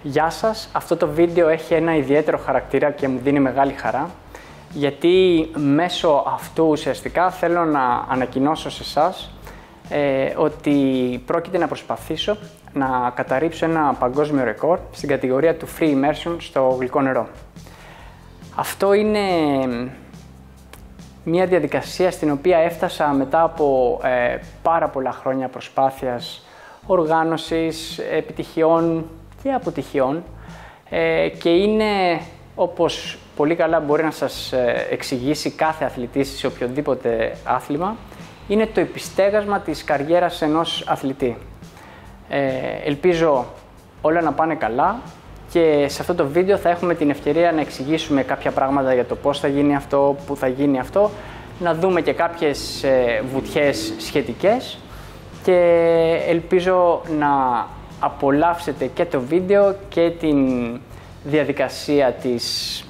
Γεια σας, αυτό το βίντεο έχει ένα ιδιαίτερο χαρακτήρα και μου δίνει μεγάλη χαρά, γιατί μέσω αυτού ουσιαστικά θέλω να ανακοινώσω σε εσάς ότι πρόκειται να προσπαθήσω να καταρρίψω ένα παγκόσμιο ρεκόρ στην κατηγορία του Free Immersion στο Γλυκό νερό. Αυτό είναι μια διαδικασία στην οποία έφτασα μετά από πάρα πολλά χρόνια προσπάθειας, οργάνωσης, επιτυχιών και αποτυχιών και είναι, όπως πολύ καλά μπορεί να σας εξηγήσει κάθε αθλητής σε οποιοδήποτε άθλημα, είναι το επιστέγασμα της καριέρας ενός αθλητή. Ελπίζω όλα να πάνε καλά και σε αυτό το βίντεο θα έχουμε την ευκαιρία να εξηγήσουμε κάποια πράγματα για το πώς θα γίνει αυτό, πού θα γίνει αυτό, να δούμε και κάποιες βουτιές σχετικές και ελπίζω να απολαύσετε και το βίντεο και την διαδικασία της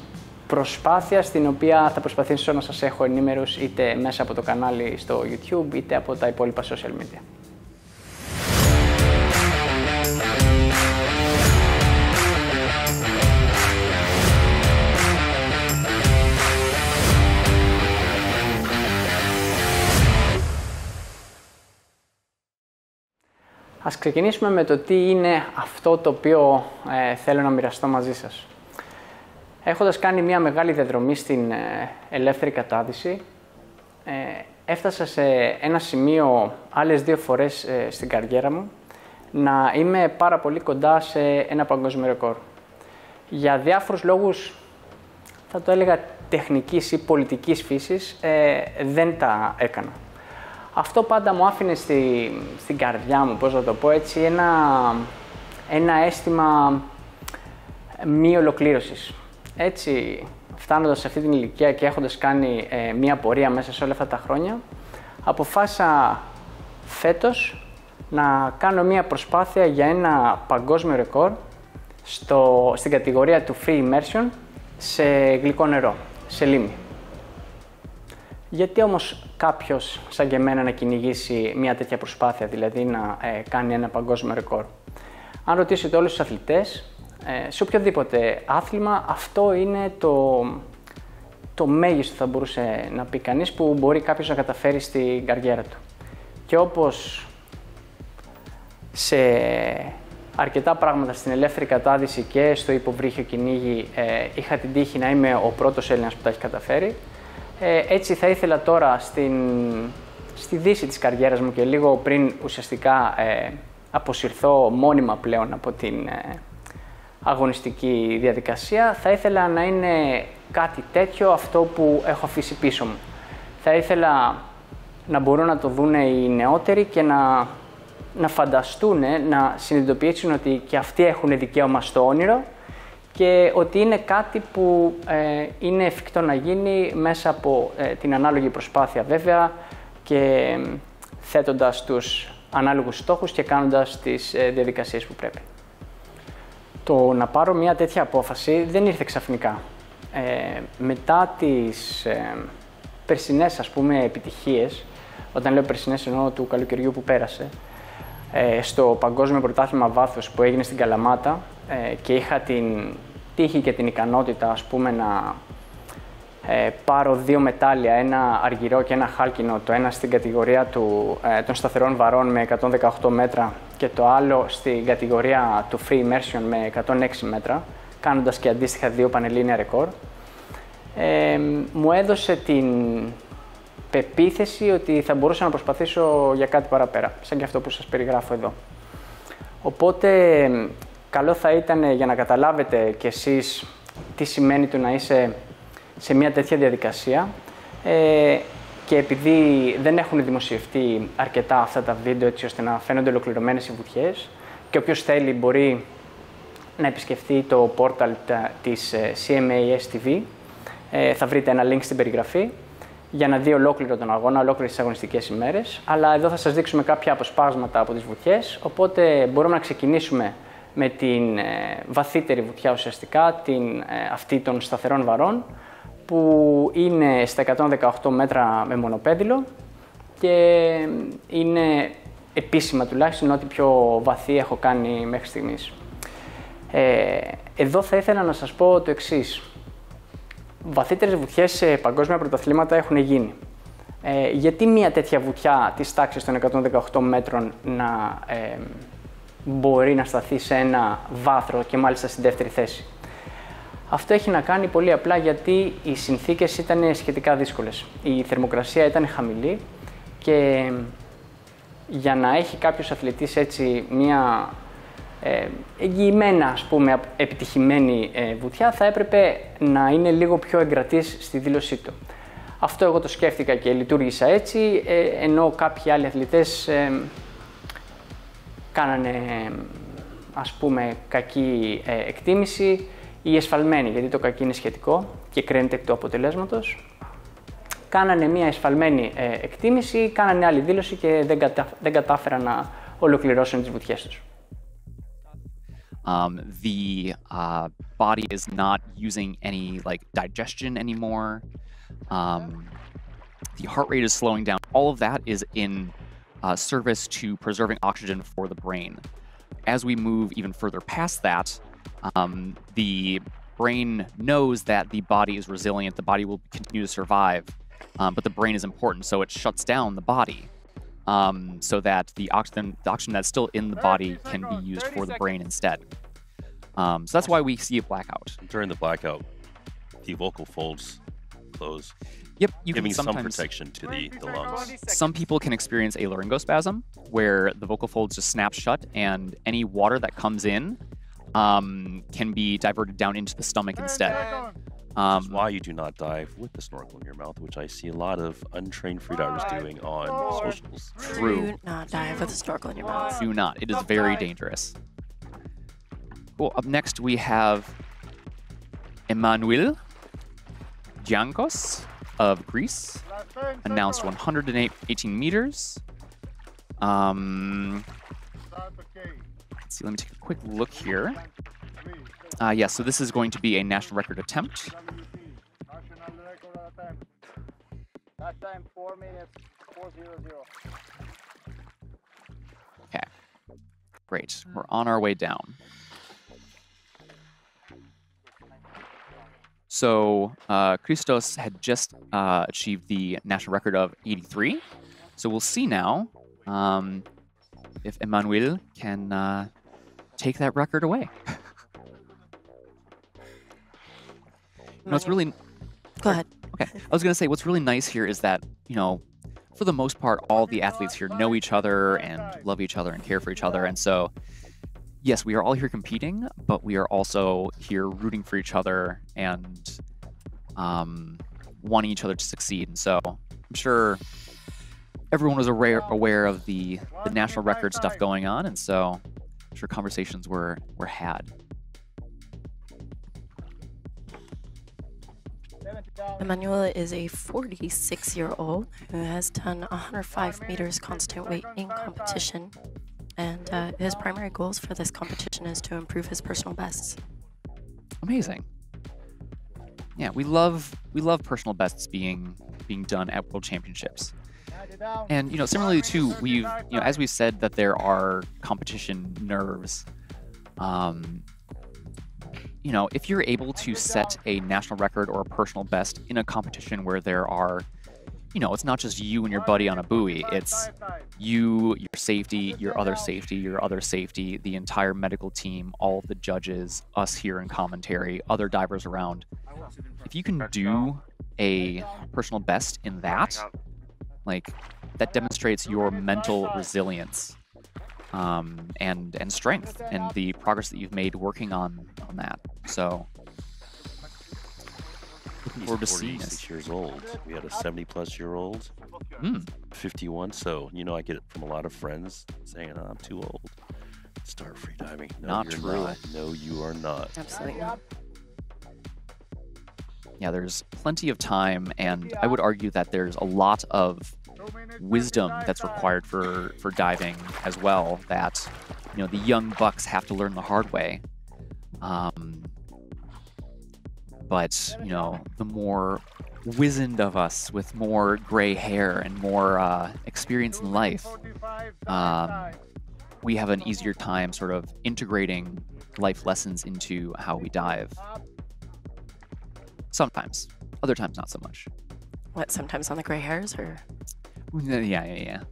προσπάθειας, την οποία θα προσπαθήσω να σας έχω ενήμερους είτε μέσα από το κανάλι στο YouTube είτε από τα υπόλοιπα social media. Ας ξεκινήσουμε με το τι είναι αυτό το οποίο θέλω να μοιραστώ μαζί σας. Έχοντας κάνει μια μεγάλη διαδρομή στην ελεύθερη κατάδυση, έφτασα σε ένα σημείο άλλες 2 φορές στην καριέρα μου να είμαι πάρα πολύ κοντά σε ένα παγκόσμιο ρεκόρ. Για διάφορους λόγους, θα το έλεγα τεχνικής ή πολιτικής φύσης, δεν τα έκανα. Αυτό πάντα μου άφηνε στην καρδιά μου, πώς να το πω έτσι, ένα αίσθημα μη ολοκλήρωσης. Έτσι, φτάνοντας σε αυτή την ηλικία και έχοντας κάνει μία πορεία μέσα σε όλα αυτά τα χρόνια, αποφάσισα φέτος να κάνω μία προσπάθεια για ένα παγκόσμιο ρεκόρ στην κατηγορία του Free Immersion σε γλυκό νερό, σε λίμνη. Γιατί όμως κάποιος σαν και εμένα να κυνηγήσει μια τέτοια προσπάθεια, δηλαδή να κάνει ένα παγκόσμιο ρεκόρ? Αν ρωτήσετε όλους τους αθλητές, σε οποιοδήποτε άθλημα, αυτό είναι το μέγιστο, θα μπορούσε να πει κανείς, που μπορεί κάποιος να καταφέρει στην καριέρα του. Και όπως σε αρκετά πράγματα στην ελεύθερη κατάδυση και στο υποβρύχιο κυνήγι είχα την τύχη να είμαι ο πρώτος Έλληνας που τα έχει καταφέρει, έτσι θα ήθελα τώρα στη δύση της καριέρας μου και λίγο πριν ουσιαστικά αποσυρθώ μόνιμα πλέον από την αγωνιστική διαδικασία, θα ήθελα να είναι κάτι τέτοιο αυτό που έχω αφήσει πίσω μου. Θα ήθελα να μπορούν να το δουν οι νεότεροι και να φανταστούν, να συνειδητοποιήσουν ότι και αυτοί έχουν δικαίωμα στο όνειρο και ότι είναι κάτι που είναι εφικτό να γίνει μέσα από την ανάλογη προσπάθεια βέβαια και θέτοντας τους ανάλογους στόχους και κάνοντας τις διαδικασίες που πρέπει. Το να πάρω μια τέτοια απόφαση δεν ήρθε ξαφνικά. Μετά τις περσινές, ας πούμε, επιτυχίες, όταν λέω περσινές εννοώ του καλοκαιριού που πέρασε, στο Παγκόσμιο Πρωτάθλημα Βάθους που έγινε στην Καλαμάτα και είχα την τύχη και την ικανότητα, ας πούμε, να πάρω 2 μετάλλια, ένα αργυρό και ένα χάλκινο, το ένα στην κατηγορία των σταθερών βαρών με 118 μέτρα και το άλλο στην κατηγορία του Free Immersion με 106 μέτρα, κάνοντας και αντίστοιχα 2 πανελλήνια ρεκόρ, μου έδωσε την πεποίθηση ότι θα μπορούσα να προσπαθήσω για κάτι παραπέρα, σαν και αυτό που σας περιγράφω εδώ. Οπότε, καλό θα ήταν για να καταλάβετε κι εσείς τι σημαίνει το να είσαι σε μια τέτοια διαδικασία και επειδή δεν έχουν δημοσιευτεί αρκετά αυτά τα βίντεο έτσι ώστε να φαίνονται ολοκληρωμένες οι βουτιές και όποιος θέλει μπορεί να επισκεφτεί το πόρταλ της CMAS TV, θα βρείτε ένα link στην περιγραφή για να δει ολόκληρο τον αγώνα, ολόκληρες τις αγωνιστικές ημέρες, αλλά εδώ θα σας δείξουμε κάποια αποσπάσματα από τις βουτιές, οπότε μπορούμε να ξεκινήσουμε με την βαθύτερη βουτιά ουσιαστικά, αυτή των σταθερών βαρών, που είναι στα 118 μέτρα με μονοπέδιλο και είναι επίσημα τουλάχιστον ό,τι πιο βαθύ έχω κάνει μέχρι στιγμής. Εδώ θα ήθελα να σας πω το εξής. Βαθύτερες βουτιές σε παγκόσμια πρωταθλήματα έχουν γίνει. Γιατί μια τέτοια βουτιά της τάξης των 118 μέτρων να μπορεί να σταθεί σε ένα βάθρο και μάλιστα στην δεύτερη θέση? Αυτό έχει να κάνει πολύ απλά γιατί οι συνθήκες ήταν σχετικά δύσκολες. Η θερμοκρασία ήταν χαμηλή και για να έχει κάποιος αθλητής έτσι μια εγγυημένα, ας πούμε, επιτυχημένη βουτιά, θα έπρεπε να είναι λίγο πιο εγκρατής στη δήλωσή του. Αυτό εγώ το σκέφτηκα και λειτουργήσα έτσι, ενώ κάποιοι άλλοι αθλητές κάνανε, ας πούμε, κακή εκτίμηση ή εσφαλμένη, γιατί το κακή είναι σχετικό και κρίνεται εκ του αποτελέσματος. Κάνανε μια εσφαλμένη εκτίμηση, κάνανε άλλη δήλωση και δεν κατάφεραν να ολοκληρώσουν τις βουτιές τους. The body is not using any like digestion anymore. The heart rate is slowing down. All of that is in service to preserving oxygen for the brain. As we move even further past that, the brain knows that the body is resilient, the body will continue to survive, but the brain is important, so it shuts down the body so that the oxygen that's still in the body can be used for the brain instead. So that's why we see a blackout. During the blackout, the vocal folds close. Yep, you giving can some protection to the lungs. Some people can experience a laryngospasm, where the vocal folds just snap shut, and any water that comes in can be diverted down into the stomach instead. That's why you do not dive with the snorkel in your mouth, which I see a lot of untrained freedivers doing on socials. True. Do not dive with a snorkel in your mouth. Do not. It is very dangerous. Cool. Up next, we have Emanuel Giankos of Greece, announced 118 meters. Let's see, let me take a quick look here. Yes, so this is going to be a national record attempt. That time 4 minutes 4:00. Okay, great. We're on our way down. So Christos had just achieved the national record of 83. So we'll see now if Emmanuel can take that record away. What's really... Go ahead. Okay, I was going to say, what's really nice here is that, you know, for the most part, all the athletes here know each other and love each other and care for each other. And so, yes, we are all here competing, but we are also here rooting for each other and wanting each other to succeed. And so I'm sure everyone was aware of the national record stuff going on, and so I'm sure conversations were had. Emmanuel is a 46-year-old who has done 105 meters constant weight in competition, and his primary goals for this competition is to improve his personal bests. Amazing. Yeah, we love personal bests being done at World Championships. And, you know, similarly too, we've, you know, as we said that there are competition nerves, you know, if you're able to set a national record or a personal best in a competition where there are, you know, it's not just you and your buddy on a buoy, it's you, your safety, your other safety, the entire medical team, all of the judges, us here in commentary, other divers around. If you can do a personal best in that, like, that demonstrates your mental resilience and strength and the progress that you've made working on that. So looking forward to seeing this. 46 years old. We had a 70-plus-year-old, 51. So, you know, I get it from a lot of friends saying, oh, I'm too old. Start freediving. No, Not you're true. not. No, you are not. Absolutely not. Yeah, there's plenty of time, and I would argue that there's a lot of wisdom that's required for diving as well, that, you know, the young bucks have to learn the hard way. But, you know, the more wizened of us with more gray hair and more experience in life, we have an easier time sort of integrating life lessons into how we dive. Sometimes. Other times, not so much. What, sometimes on the gray hairs, or? Yeah.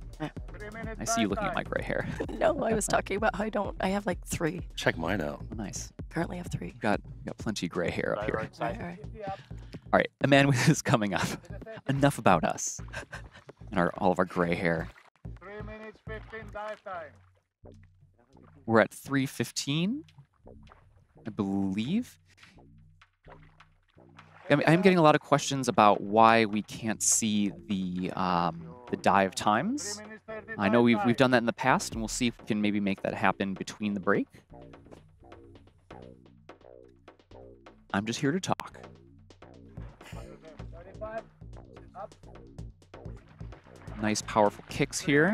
I see you looking at my gray hair. No, I was talking about how I have like 3. Check mine out. Oh, nice. Currently have 3. Got plenty of gray hair up here. All right. All right, Emmanuel is coming up. Enough about us and all of our gray hair. 3 minutes 15 dive time. We're at 3:15, I believe. I'm getting a lot of questions about why we can't see the dive times. I know we've done that in the past, and we'll see if we can maybe make that happen between the break. I'm just here to talk. Nice, powerful kicks here.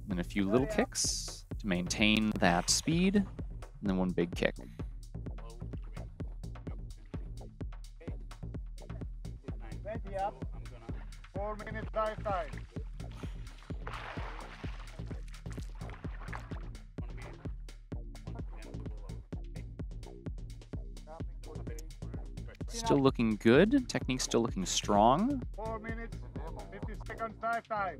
And a few little kicks to maintain that speed, and then one big kick. Up. 4 minutes dive time. Still looking good. Technique still looking strong. 4 minutes 50 seconds dive time.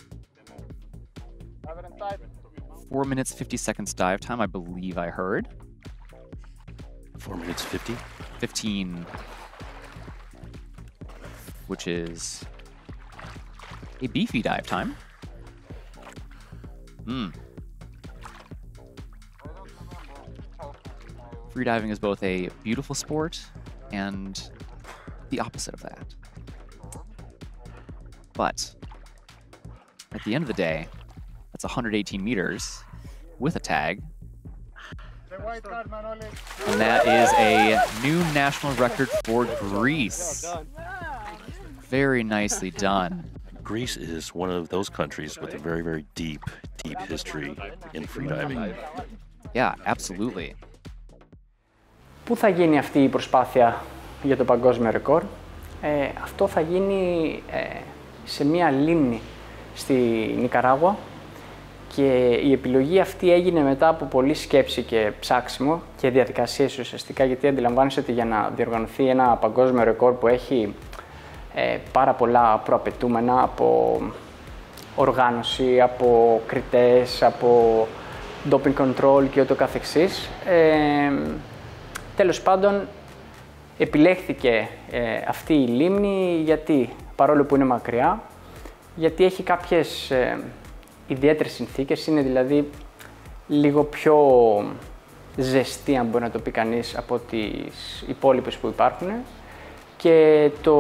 4 minutes 50 seconds dive time, I believe I heard. 4 minutes 50? 15. Which is a beefy dive time. Freediving is both a beautiful sport and the opposite of that. But at the end of the day, that's 118 meters with a tag. And that is a new national record for Greece. Very nicely done. Greece is one of those countries with a very, very deep history in freediving. Yeah, absolutely. Πού θα γίνει αυτή η προσπάθεια για το παγκόσμιο ρεκόρ? Αυτό θα γίνει σε μία λίμνη στη Νικαράγουα και η επιλογή αυτή έγινε μετά από πολλή σκέψη και ψάξιμο και διαδικασίες ουσιαστικά, γιατί αντιλαμβάνεσαι ότι για να διοργανωθεί ένα παγκόσμιο ρεκόρ που έχει πάρα πολλά προαπαιτούμενα από οργάνωση, από κριτές, από doping control και ούτω καθεξής. Τέλος πάντων, επιλέχθηκε αυτή η λίμνη γιατί, παρόλο που είναι μακριά, γιατί έχει κάποιες ιδιαίτερες συνθήκες, είναι δηλαδή λίγο πιο ζεστή, αν μπορεί να το πει κανείς, από τις υπόλοιπες που υπάρχουν. Και το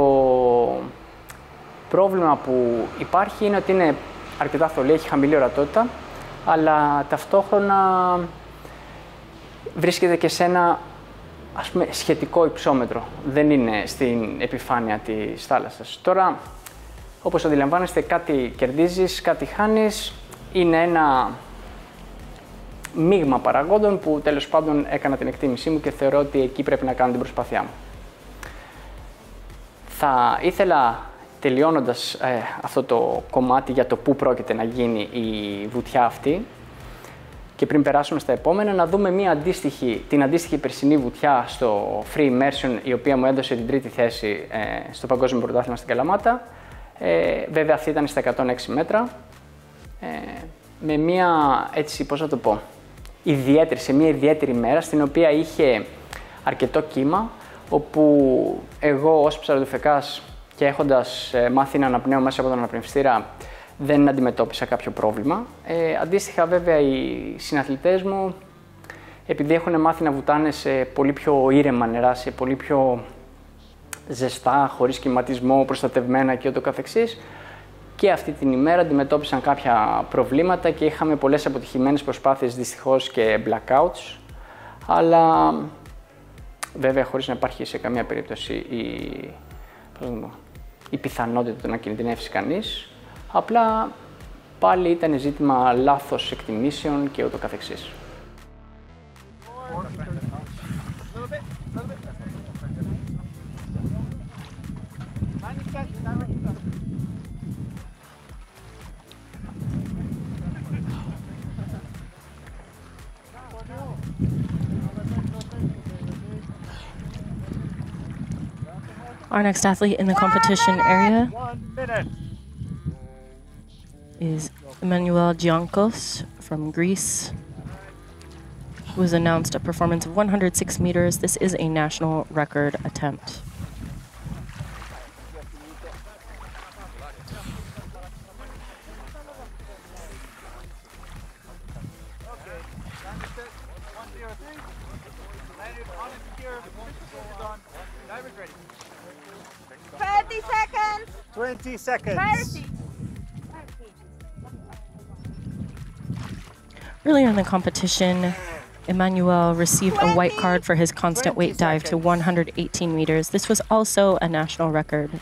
πρόβλημα που υπάρχει είναι ότι είναι αρκετά θολή, έχει χαμηλή ορατότητα, αλλά ταυτόχρονα βρίσκεται και σε ένα, ας πούμε, σχετικό υψόμετρο. Δεν είναι στην επιφάνεια της θάλασσας. Τώρα, όπως αντιλαμβάνεστε, κάτι κερδίζεις, κάτι χάνεις. Είναι ένα μείγμα παραγόντων που τέλος πάντων έκανα την εκτίμησή μου και θεωρώ ότι εκεί πρέπει να κάνω την προσπάθειά μου. Θα ήθελα, τελειώνοντας αυτό το κομμάτι για το πού πρόκειται να γίνει η βουτιά αυτή και πριν περάσουμε στα επόμενα, να δούμε την αντίστοιχη περσινή βουτιά στο Free Immersion, η οποία μου έδωσε την τρίτη θέση στο Παγκόσμιο Πρωτάθλημα στην Καλαμάτα. Βέβαια αυτή ήταν στα 106 μέτρα, με μια, έτσι πώς να το πω, σε μια ιδιαίτερη μέρα, στην οποία είχε αρκετό κύμα, όπου εγώ ως ψαροδουφεκάς και έχοντας μάθει να αναπνέω μέσα από τον αναπνευστήρα δεν αντιμετώπισα κάποιο πρόβλημα. Αντίστοιχα βέβαια οι συναθλητές μου, επειδή έχουν μάθει να βουτάνε σε πολύ πιο ήρεμα νερά, σε πολύ πιο ζεστά, χωρίς κυματισμό, προστατευμένα και ούτω καθεξής, και αυτή την ημέρα αντιμετώπισαν κάποια προβλήματα και είχαμε πολλές αποτυχημένες προσπάθειες δυστυχώς και blackouts, αλλά βέβαια χωρίς να υπάρχει σε καμία περίπτωση η πιθανότητα να κινδυνεύσει κανείς, απλά πάλι ήταν ζήτημα λάθος εκτιμήσεων και ούτω καθεξής. Our next athlete in the competition area 1 minute. is Emmanuel Giancos from Greece, who has announced a performance of 106 meters. This is a national record attempt. Okay. 103. Landed on and secure. Done. Divers ready. 30 seconds. 20 seconds. 30. Earlier in the competition, Emmanuel received a white card for his constant weight dive to 118 meters. This was also a national record.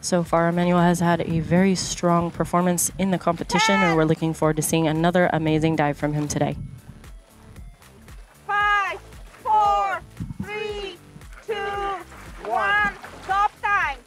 So far, Emmanuel has had a very strong performance in the competition, and we're looking forward to seeing another amazing dive from him today. 5, 4, 3, 2, 1. Stop time.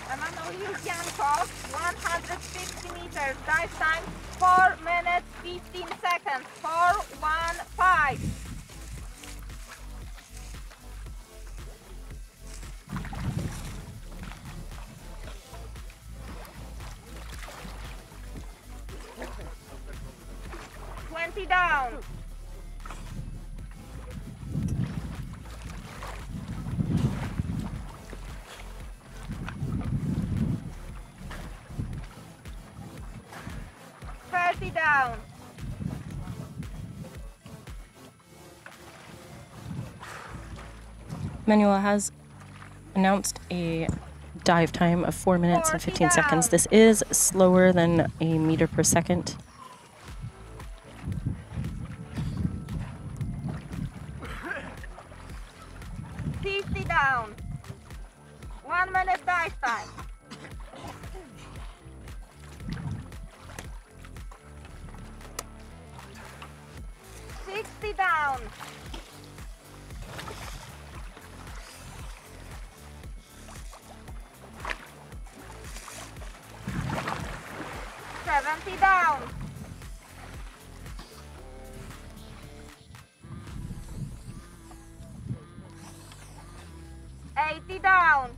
Emmanuel Giancos, 150 meters, dive time 4 minutes 15 seconds, 4:15. Down. Down. Emmanuel has announced a dive time of 4 minutes and 15 seconds. This is slower than a meter per second. Down. 1 minute dive time. 60 down. 70 down. 80 down.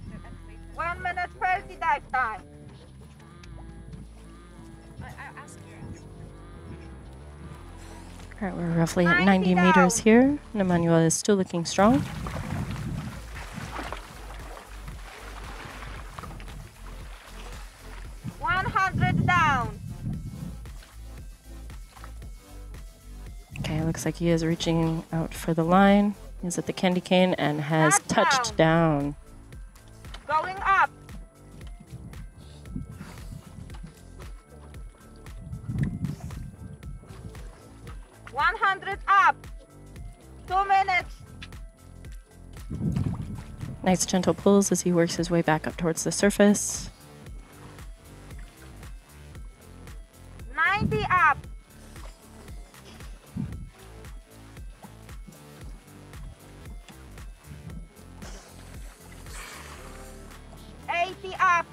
1 minute 30 dive time. All right, we're roughly at 90 meters here, and Emmanuel is still looking strong. Down. Okay, looks like he is reaching out for the line. He's at the candy cane and has touched down. Going up. Up. 2 minutes. Nice gentle pulls as he works his way back up towards the surface. 90 up. 80 up.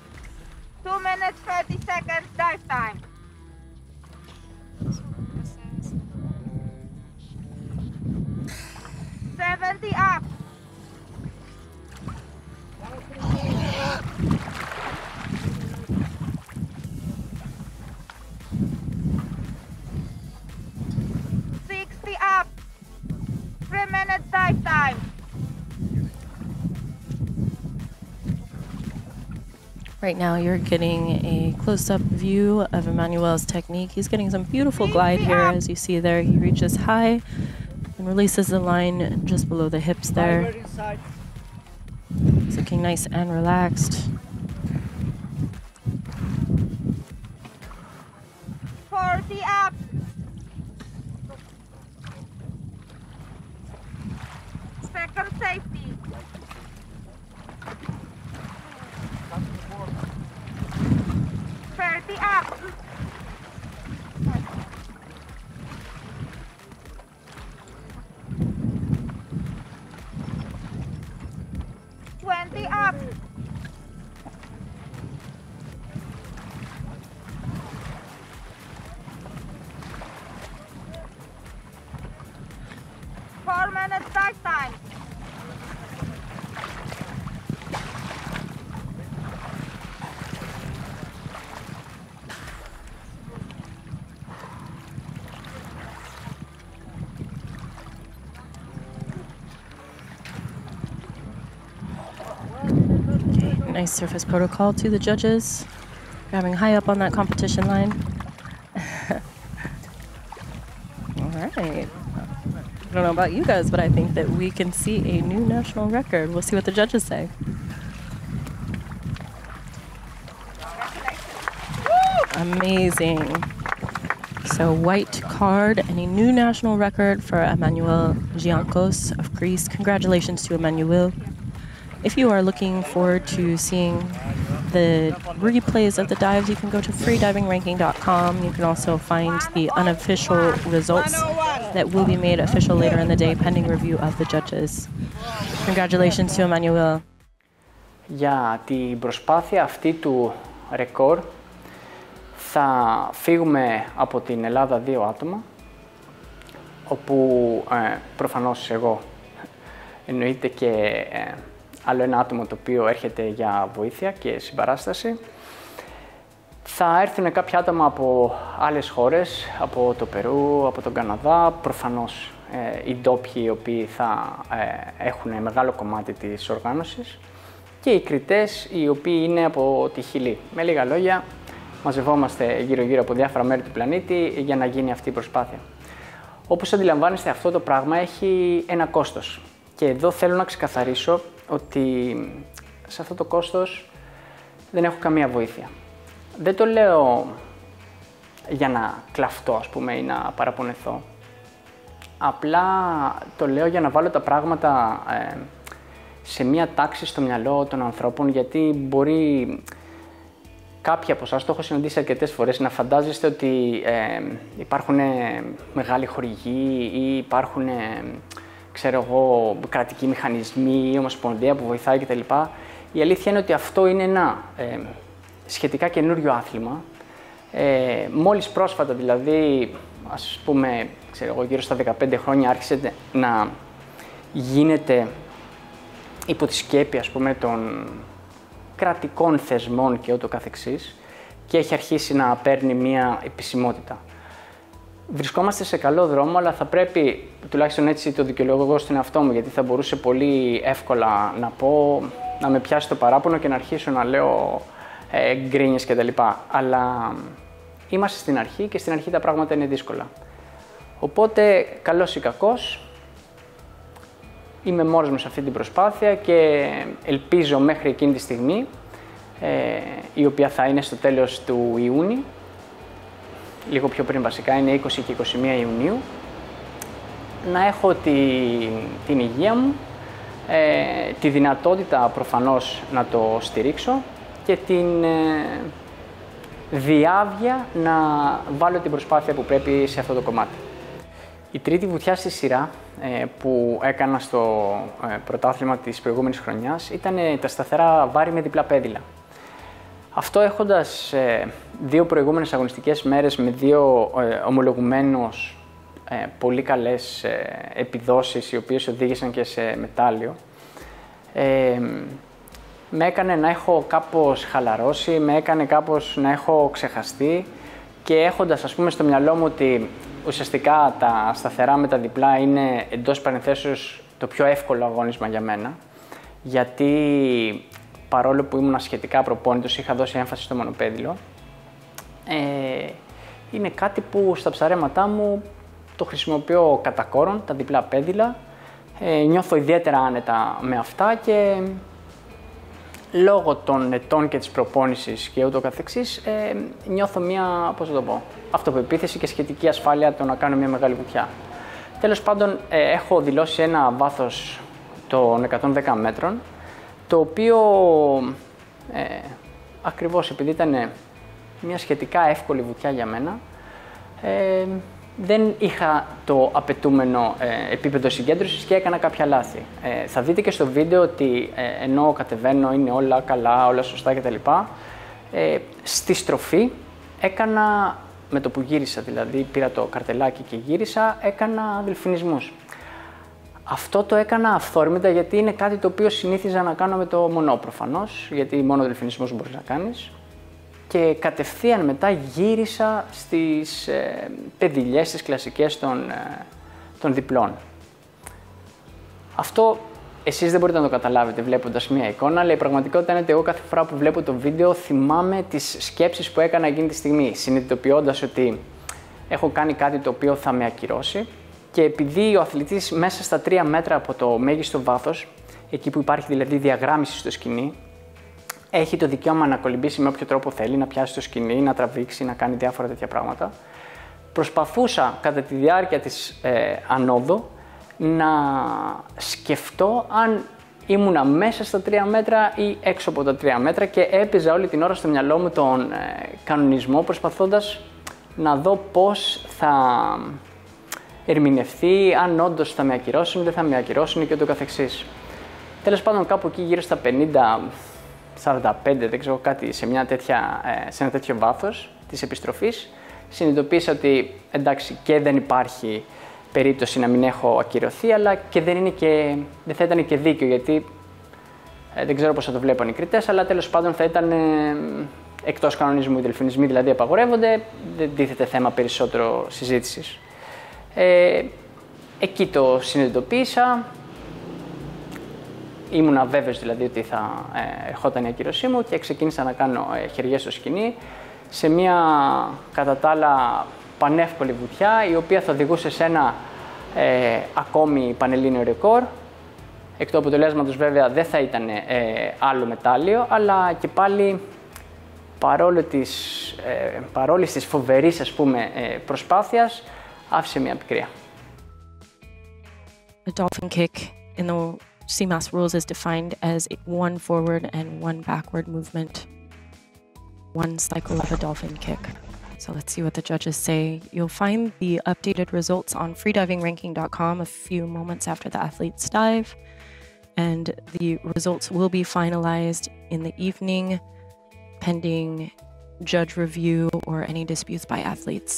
2 minutes 30 seconds dive time. 70 up. 60 up. 3 minutes dive time. Right now you're getting a close-up view of Emmanuel's technique. He's getting some beautiful glide here, as you see there. He reaches high and releases the line just below the hips there. He's looking nice and relaxed. 40 up. 2nd safety. 30 up. 20 up. minutes dive time. Nice surface protocol to the judges, grabbing high up on that competition line. All right. I don't know about you guys, but I think that we can see a new national record. We'll see what the judges say. Amazing. So white card and a new national record for Emmanuel Giancos of Greece. Congratulations to Emmanuel. If you are looking forward to seeing the replays of the dives, you can go to freedivingranking.com. You can also find the unofficial results that will be made official later in the day, pending review of the judges. Congratulations to Emmanuel. Για την προσπάθεια αυτή του ρεκόρ θα φύγουμε από την Ελλάδα 2 άτομα, όπου προφανώς εγώ εννοείται και άλλο ένα άτομο το οποίο έρχεται για βοήθεια και συμπαράσταση. Θα έρθουν κάποια άτομα από άλλες χώρες, από το Περού, από τον Καναδά, προφανώς οι ντόπιοι οι οποίοι θα έχουν μεγάλο κομμάτι της οργάνωσης και οι κριτές οι οποίοι είναι από τη Χιλή. Με λίγα λόγια, μαζευόμαστε γύρω-γύρω από διάφορα μέρη του πλανήτη για να γίνει αυτή η προσπάθεια. Όπως αντιλαμβάνεστε, αυτό το πράγμα έχει ένα κόστος. Και εδώ θέλω να ξεκαθαρίσω ότι σε αυτό το κόστος δεν έχω καμία βοήθεια. Δεν το λέω για να κλαφτώ, ας πούμε, ή να παραπονεθώ. Απλά το λέω για να βάλω τα πράγματα σε μία τάξη στο μυαλό των ανθρώπων, γιατί μπορεί κάποιοι από εσάς, το έχω συναντήσει αρκετές φορές, να φαντάζεστε ότι υπάρχουν μεγάλοι χορηγοί ή υπάρχουν ξέρω εγώ, κρατικοί μηχανισμοί ή ομοσπονδία που βοηθάει κτλ. Η αλήθεια είναι ότι αυτό είναι ένα σχετικά καινούριο άθλημα. Μόλις πρόσφατα, δηλαδή, ας πούμε, ξέρω εγώ, γύρω στα 15 χρόνια άρχισε να γίνεται υπό τη σκέπη, ας πούμε, των κρατικών θεσμών και ούτω καθεξής και έχει αρχίσει να παίρνει μία επισημότητα. Βρισκόμαστε σε καλό δρόμο, αλλά θα πρέπει, τουλάχιστον έτσι το δικαιολογώ εγώ στον εαυτό μου, γιατί θα μπορούσε πολύ εύκολα να πω, να με πιάσει το παράπονο και να αρχίσω να λέω γκρίνιες κτλ. Αλλά είμαστε στην αρχή και στην αρχή τα πράγματα είναι δύσκολα. Οπότε, καλός ή κακός, είμαι μόνος μου σε αυτή την προσπάθεια και ελπίζω μέχρι εκείνη τη στιγμή, η οποία θα είναι στο τέλος του Ιούνιου, λίγο πιο πριν βασικά, είναι 20 και 21 Ιουνίου, να έχω την υγεία μου, τη δυνατότητα προφανώς να το στηρίξω και την διάβια να βάλω την προσπάθεια που πρέπει σε αυτό το κομμάτι. Η τρίτη βουτιά στη σειρά που έκανα στο πρωτάθλημα της προηγούμενης χρονιάς ήταν τα σταθερά βάρη με διπλά πέδιλα. Αυτό έχοντας 2 προηγούμενες αγωνιστικές μέρες με 2 ομολογουμένως πολύ καλές επιδόσεις, οι οποίες οδήγησαν και σε μετάλλιο, με έκανε να έχω κάπως χαλαρώσει, με έκανε κάπως να έχω ξεχαστεί και έχοντας, ας πούμε, στο μυαλό μου ότι ουσιαστικά τα σταθερά με τα διπλά είναι εντός παρενθέσεως το πιο εύκολο αγώνισμα για μένα, γιατί παρόλο που ήμουν σχετικά προπόνητος, είχα δώσει έμφαση στο μονοπέδιλο, είναι κάτι που στα ψαρέματά μου το χρησιμοποιώ κατά κόρον, τα διπλά πέδιλα, νιώθω ιδιαίτερα άνετα με αυτά και λόγω των ετών και της προπόνησης και ούτω καθεξής, νιώθω μια, πώς θα το πω, αυτοπεποίθηση και σχετική ασφάλεια το να κάνω μια μεγάλη βουτιά. Τέλος πάντων, έχω δηλώσει ένα βάθος των 110 μέτρων, το οποίο ακριβώς επειδή ήταν μια σχετικά εύκολη βουτιά για μένα, δεν είχα το απαιτούμενο επίπεδο συγκέντρωσης και έκανα κάποια λάθη. Θα δείτε και στο βίντεο ότι ενώ κατεβαίνω είναι όλα καλά, όλα σωστά κτλ. Στη στροφή έκανα, με το που γύρισα δηλαδή, πήρα το καρτελάκι και γύρισα, έκανα δελφινισμούς. Αυτό το έκανα αυθόρμητα γιατί είναι κάτι το οποίο συνήθιζα να κάνω με το μονό προφανώς, γιατί μόνο δελφινισμός μπορείς να κάνεις. Και κατευθείαν μετά γύρισα στις παιδιλιές, στις κλασικές των διπλών. Αυτό εσείς δεν μπορείτε να το καταλάβετε βλέποντας μία εικόνα, αλλά η πραγματικότητα είναι ότι εγώ κάθε φορά που βλέπω το βίντεο θυμάμαι τις σκέψεις που έκανα εκείνη τη στιγμή, συνειδητοποιώντας ότι έχω κάνει κάτι το οποίο θα με ακυρώσει. Και επειδή ο αθλητής μέσα στα 3 μέτρα από το μέγιστο βάθος, εκεί που υπάρχει δηλαδή διαγράμμιση στο σκηνή, έχει το δικαίωμα να κολυμπήσει με όποιο τρόπο θέλει, να πιάσει το σκηνή, να τραβήξει, να κάνει διάφορα τέτοια πράγματα. Προσπαθούσα κατά τη διάρκεια της ανόδου να σκεφτώ αν ήμουνα μέσα στα 3 μέτρα ή έξω από τα 3 μέτρα και έπαιζα όλη την ώρα στο μυαλό μου τον κανονισμό, προσπαθώντας να δω πώς θα ερμηνευτεί, αν όντως θα με ακυρώσουν, δεν θα με ακυρώσουν και ούτω καθεξής. Τέλος πάντων, κάπου εκεί γύρω στα 50-45, δεν ξέρω κάτι, σε ένα τέτοιο βάθος της επιστροφής, συνειδητοποίησα ότι εντάξει και δεν υπάρχει περίπτωση να μην έχω ακυρωθεί, αλλά και δεν θα ήταν και δίκαιο, γιατί δεν ξέρω πώς θα το βλέπουν οι κριτές, αλλά τέλος πάντων θα ήταν εκτός κανονισμού. Οι δελφινισμοί δηλαδή απαγορεύονται, δεν τίθεται θέμα περισσότερο συζήτησης. Εκεί το συνειδητοποίησα, ήμουνα βέβαιος δηλαδή ότι θα ερχόταν η ακύρωσή μου και ξεκίνησα να κάνω χεριές στο σκηνή σε μια κατά τα άλλα πανεύκολη βουτιά, η οποία θα οδηγούσε σε ένα ακόμη πανελλήνιο ρεκόρ. Εκ του αποτελέσματος βέβαια δεν θα ήταν άλλο μετάλλιο, αλλά και πάλι παρόλης της φοβερής ας πούμε προσπάθειας, άφησε μια πικρία. A dolphin kick in the CMAS rules is defined as one forward and one backward movement, one cycle of a dolphin kick. So let's see what the judges say. You'll find the updated results on freedivingranking.com a few moments after the athletes dive, and the results will be finalized in the evening pending judge review or any disputes by athletes.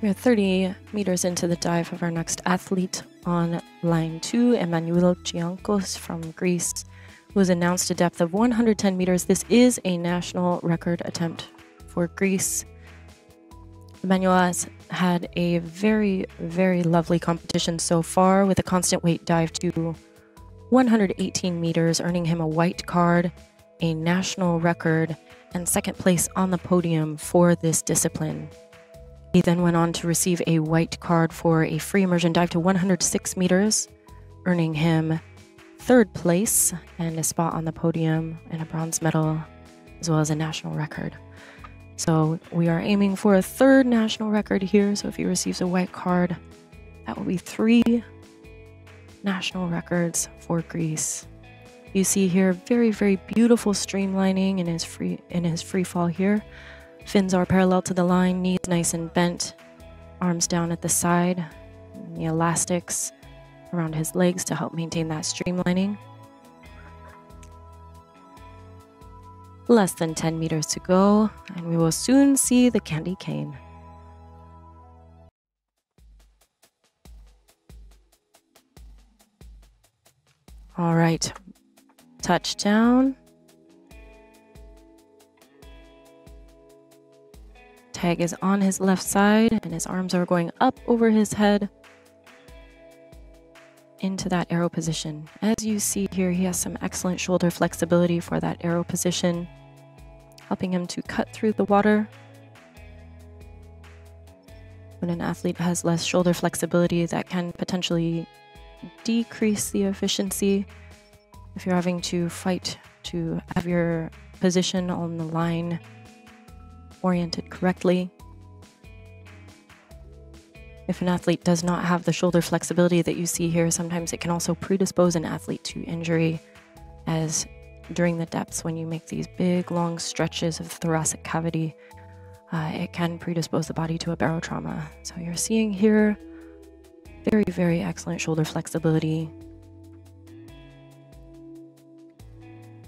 We're 30 meters into the dive of our next athlete. On line 2, Emmanuel Giancos from Greece, who has announced a depth of 110 meters. This is a national record attempt for Greece. Emmanuel has had a very, very lovely competition so far, with a constant weight dive to 118 meters, earning him a white card, a national record, and second place on the podium for this discipline. He then went on to receive a white card for a free immersion dive to 106 meters, earning him third place and a spot on the podium and a bronze medal, as well as a national record. So we are aiming for a third national record here. So if he receives a white card, that will be 3 national records for Greece. You see here very, very beautiful streamlining in his free fall here. Fins are parallel to the line, knees nice and bent, arms down at the side, and the elastics around his legs to help maintain that streamlining. Less than 10 meters to go, and we will soon see the candy cane. All right, touchdown. Tag is on his left side, and his arms are going up over his head into that arrow position. As you see here, he has some excellent shoulder flexibility for that arrow position, helping him to cut through the water. When an athlete has less shoulder flexibility, that can potentially decrease the efficiency. If you're having to fight to have your position on the line oriented correctly. If an athlete does not have the shoulder flexibility that you see here, sometimes it can also predispose an athlete to injury, as during the depths when you make these big long stretches of the thoracic cavity, it can predispose the body to a barotrauma. So you're seeing here very, very excellent shoulder flexibility.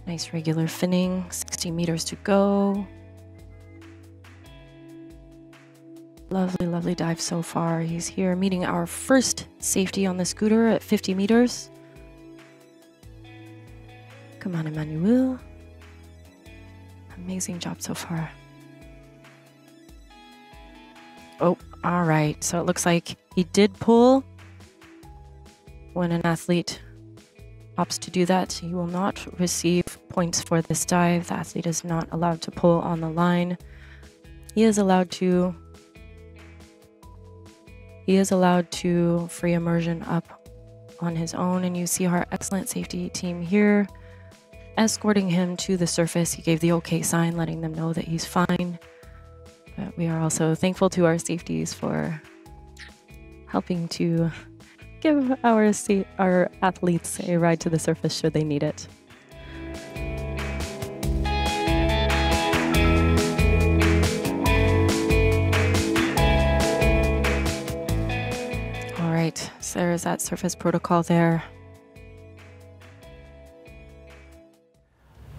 Nice regular finning, 60 meters to go. Lovely, lovely dive so far. He's here meeting our first safety on the scooter at 50 meters. Come on, Emmanuel. Amazing job so far. Oh, all right. So it looks like he did pull. When an athlete opts to do that, he will not receive points for this dive. The athlete is not allowed to pull on the line. He is allowed to free immersion up on his own. And you see our excellent safety team here escorting him to the surface. He gave the okay sign, letting them know that he's fine. But we are also thankful to our safeties for helping to give our athletes a ride to the surface should they need it. All right, so there's that surface protocol there.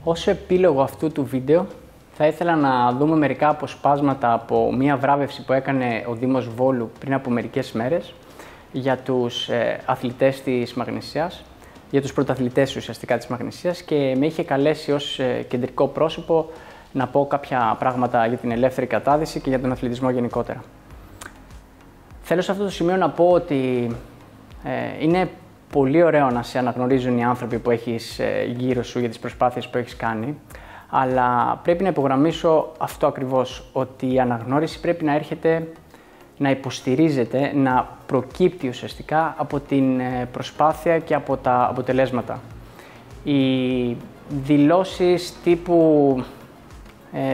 Ως επίλογο αυτού του βίντεο, θα ήθελα να δούμε μερικά αποσπάσματα από μία βράβευση που έκανε ο Δήμος Βόλου πριν από μερικές μέρες για τους αθλητές της Μαγνησίας, για τους πρωταθλητές ουσιαστικά της Μαγνησίας, και με είχε καλέσει ως κεντρικό πρόσωπο να πω κάποια πράγματα για την ελεύθερη κατάδυση και για τον αθλητισμό γενικότερα. Θέλω σε αυτό το σημείο να πω ότι είναι πολύ ωραίο να σε αναγνωρίζουν οι άνθρωποι που έχεις γύρω σου για τις προσπάθειες που έχεις κάνει, αλλά πρέπει να υπογραμμίσω αυτό ακριβώς, ότι η αναγνώριση πρέπει να έρχεται, να υποστηρίζεται, να προκύπτει ουσιαστικά από την προσπάθεια και από τα αποτελέσματα. Οι δηλώσεις τύπου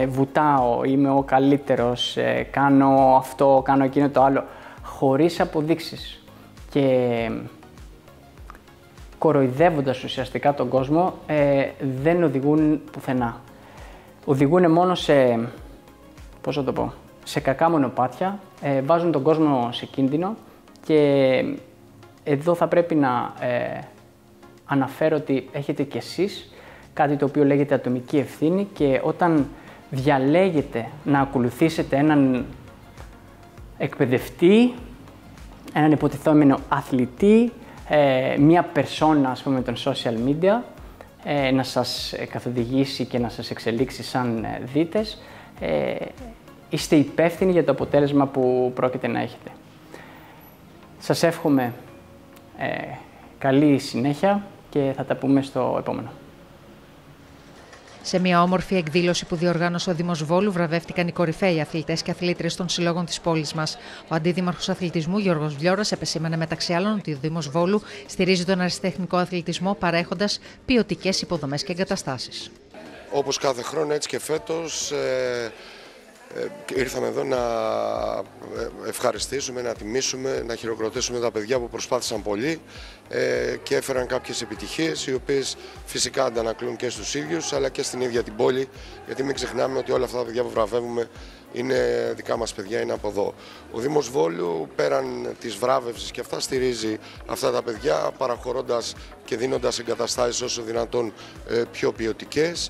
βουτάω, είμαι ο καλύτερος, κάνω αυτό, κάνω εκείνο το άλλο, χωρίς αποδείξεις και κοροϊδεύοντας ουσιαστικά τον κόσμο, δεν οδηγούν πουθενά. Οδηγούν μόνο σε, πώς θα το πω, σε κακά μονοπάτια, βάζουν τον κόσμο σε κίνδυνο, και εδώ θα πρέπει να αναφέρω ότι έχετε κι εσείς κάτι το οποίο λέγεται ατομική ευθύνη, και όταν διαλέγετε να ακολουθήσετε έναν εκπαιδευτή, έναν υποτιθόμενο αθλητή, μία περσόνα, ας πούμε, των social media, να σας καθοδηγήσει και να σας εξελίξει σαν δίτες, είστε υπεύθυνοι για το αποτέλεσμα που πρόκειται να έχετε. Σας εύχομαι καλή συνέχεια και θα τα πούμε στο επόμενο. Σε μια όμορφη εκδήλωση που διοργάνωσε ο Δήμος Βόλου, βραβεύτηκαν οι κορυφαίοι αθλητές και αθλήτριες των συλλόγων της πόλης μας. Ο Αντίδημαρχος Αθλητισμού Γιώργος Βλιώρας επεσήμανε μεταξύ άλλων ότι ο Δήμος Βόλου στηρίζει τον αριστεχνικό αθλητισμό παρέχοντας ποιοτικές υποδομές και εγκαταστάσεις. Όπως κάθε χρόνο, έτσι και φέτος, ήρθαμε εδώ να ευχαριστήσουμε, να τιμήσουμε, να χειροκροτήσουμε τα παιδιά που προσπάθησαν πολύ και έφεραν κάποιες επιτυχίες, οι οποίες φυσικά αντανακλούν και στους ίδιους αλλά και στην ίδια την πόλη, γιατί μην ξεχνάμε ότι όλα αυτά τα παιδιά που βραβεύουμε είναι δικά μας παιδιά, είναι από εδώ. Ο Δήμος Βόλου, πέραν της βράβευσης και αυτά, στηρίζει αυτά τα παιδιά παραχωρώντας και δίνοντας εγκαταστάσεις όσο δυνατόν πιο ποιοτικές,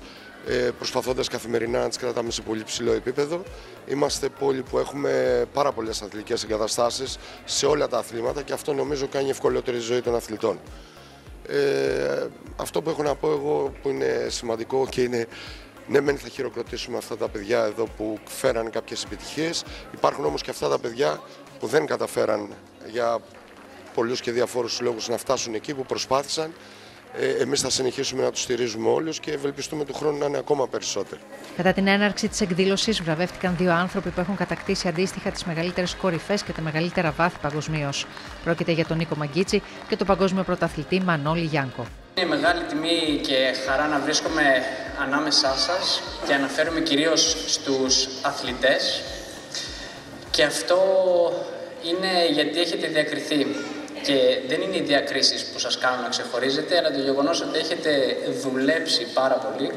προσπαθώντας καθημερινά να τις κρατάμε σε πολύ ψηλό επίπεδο. Είμαστε πόλη που έχουμε πάρα πολλές αθλητικές εγκαταστάσεις σε όλα τα αθλήματα και αυτό νομίζω κάνει ευκολότερη ζωή των αθλητών. Αυτό που έχω να πω εγώ που είναι σημαντικό και είναι, ναι μεν θα χειροκροτήσουμε αυτά τα παιδιά εδώ που φέραν κάποιες επιτυχίες, υπάρχουν όμως και αυτά τα παιδιά που δεν καταφέραν για πολλούς και διαφόρους λόγους να φτάσουν εκεί, που προσπάθησαν. Εμείς θα συνεχίσουμε να τους στηρίζουμε όλους και ευελπιστούμε του χρόνου να είναι ακόμα περισσότερο. Κατά την έναρξη της εκδήλωσης, βραβεύτηκαν δύο άνθρωποι που έχουν κατακτήσει αντίστοιχα τις μεγαλύτερες κορυφές και τα μεγαλύτερα βάθη παγκοσμίως. Πρόκειται για τον Νίκο Μαγκίτσι και τον Παγκόσμιο Πρωταθλητή Μανώλη Γιάνκο. Είναι μεγάλη τιμή και χαρά να βρίσκομαι ανάμεσά σας και αναφέρομαι κυρίως στους αθλητές. Και αυτό είναι γιατί έχετε διακριθεί. Και δεν είναι οι διακρίσεις που σας κάνουν να ξεχωρίζετε, αλλά το γεγονός ότι έχετε δουλέψει πάρα πολύ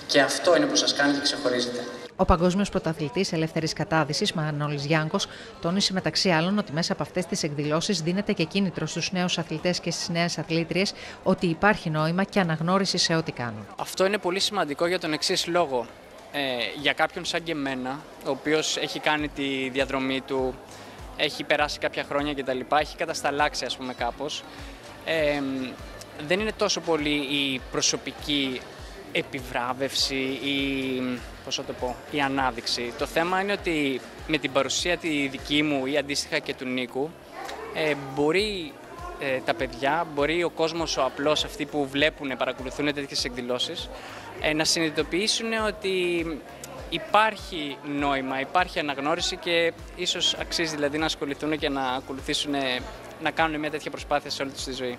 και αυτό είναι που σας κάνει και ξεχωρίζετε. Ο Παγκόσμιος Πρωταθλητής Ελεύθερης Κατάδυσης, Μανώλης Γιάνκος, τόνισε μεταξύ άλλων ότι μέσα από αυτές τις εκδηλώσεις δίνεται και κίνητρο στους νέους αθλητές και στις νέες αθλήτριες ότι υπάρχει νόημα και αναγνώριση σε ό,τι κάνουν. Αυτό είναι πολύ σημαντικό για τον εξής λόγο. Για κάποιον σαν και εμένα, ο οποίος έχει κάνει τη διαδρομή του, έχει περάσει κάποια χρόνια κτλ., έχει κατασταλάξει ας πούμε κάπως, δεν είναι τόσο πολύ η προσωπική επιβράβευση ή, πώς θα το πω, η ανάδειξη. Το θέμα είναι ότι με την παρουσία τη δική μου ή αντίστοιχα και του Νίκου, μπορεί τα παιδιά, μπορεί ο κόσμος ο απλός, αυτοί που βλέπουν, παρακολουθούν τέτοιες εκδηλώσεις, να συνειδητοποιήσουν ότι υπάρχει νόημα, υπάρχει αναγνώριση και ίσως αξίζει δηλαδή να ασχοληθούν και να ακολουθήσουν, να κάνουν μια τέτοια προσπάθεια σε όλη τους τη ζωή.